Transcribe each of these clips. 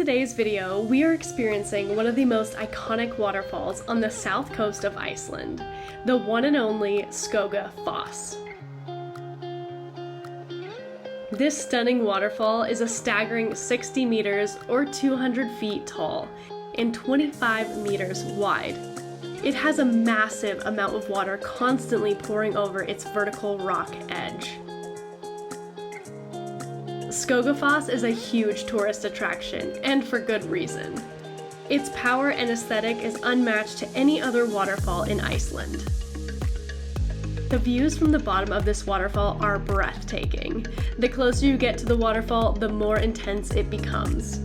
today's video, we are experiencing one of the most iconic waterfalls on the south coast of Iceland, the one and only Skogafoss. This stunning waterfall is a staggering 60 meters or 200 feet tall and 25 meters wide. It has a massive amount of water constantly pouring over its vertical rock edge. Skogafoss is a huge tourist attraction, and for good reason. Its power and aesthetic is unmatched to any other waterfall in Iceland. The views from the bottom of this waterfall are breathtaking. The closer you get to the waterfall, the more intense it becomes. You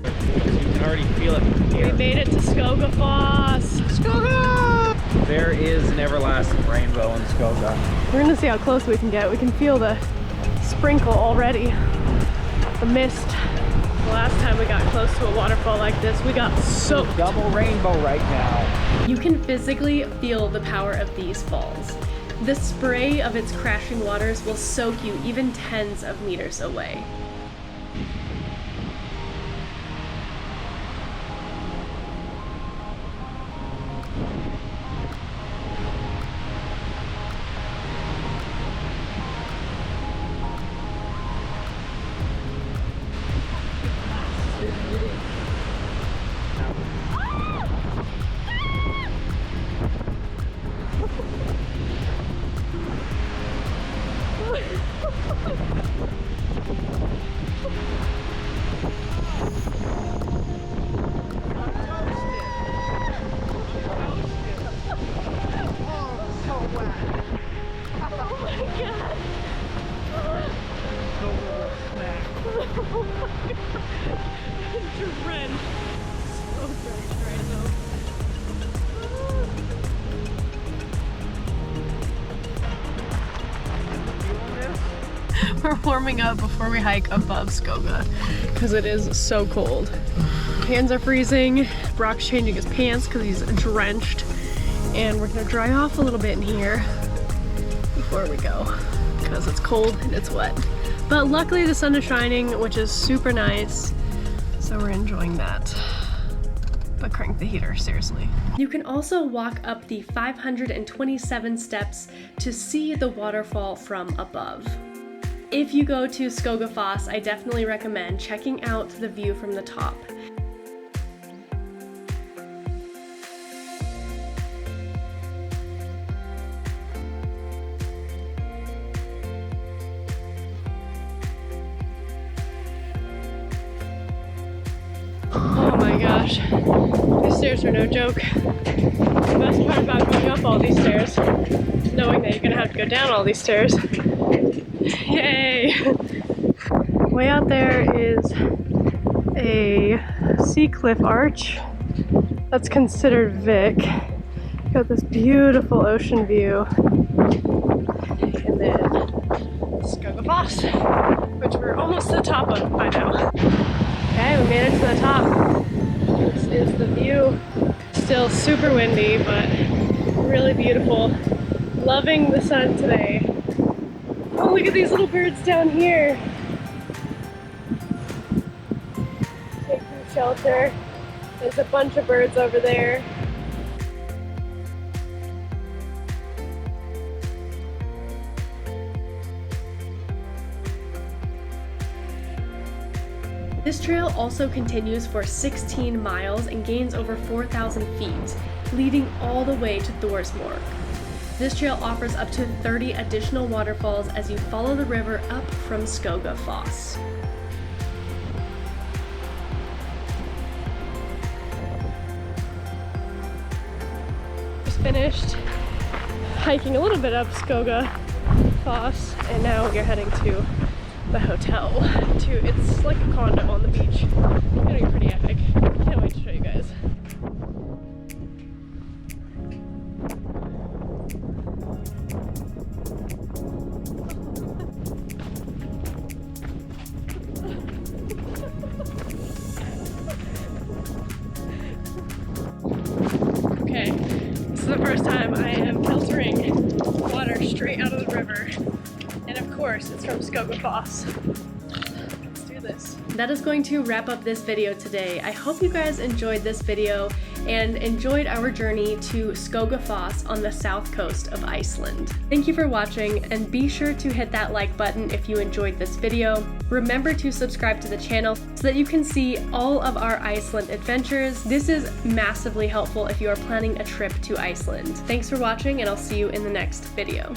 can already feel it from here. We made it to Skogafoss! Skogar! There is an everlasting rainbow in Skogar. We're gonna see how close we can get. We can feel the sprinkle already. The mist. The last time we got close to a waterfall like this, we got soaked. Double rainbow right now. You can physically feel the power of these falls. The spray of its crashing waters will soak you even tens of meters away. We're warming up before we hike above Skogar because it is so cold. Hands are freezing, Brock's changing his pants because he's drenched, and we're gonna dry off a little bit in here before we go because it's cold and it's wet. But luckily the sun is shining, which is super nice, so we're enjoying that. But crank the heater, seriously. You can also walk up the 527 steps to see the waterfall from above. If you go to Skogafoss, I definitely recommend checking out the view from the top. Oh my gosh, these stairs are no joke. The best part about going up all these stairs is knowing that you're gonna have to go down all these stairs. Yay! Way out there is a sea cliff arch that's considered Vic. Got this beautiful ocean view. And then Skogafoss, which we're almost to the top of by now. Okay, we made it to the top. This is the view. Still super windy, but really beautiful. Loving the sun today. Oh, look at these little birds down here. Taking shelter. There's a bunch of birds over there. This trail also continues for 16 miles and gains over 4,000 feet, leading all the way to Thorsmork. This trail offers up to 30 additional waterfalls as you follow the river up from Skogafoss. Just finished hiking a little bit up Skogafoss, and now we're heading to the hotel. It's like a condo on the beach. It's gonna be pretty epic. Can't wait to show you guys. Okay, this is the first time I am filtering water straight out of the river. And of course, it's from Skogafoss. Let's do at this. That is going to wrap up this video today. I hope you guys enjoyed this video and enjoyed our journey to Skogafoss on the south coast of Iceland. Thank you for watching, and be sure to hit that like button if you enjoyed this video. Remember to subscribe to the channel so that you can see all of our Iceland adventures. This is massively helpful if you are planning a trip to Iceland. Thanks for watching, and I'll see you in the next video.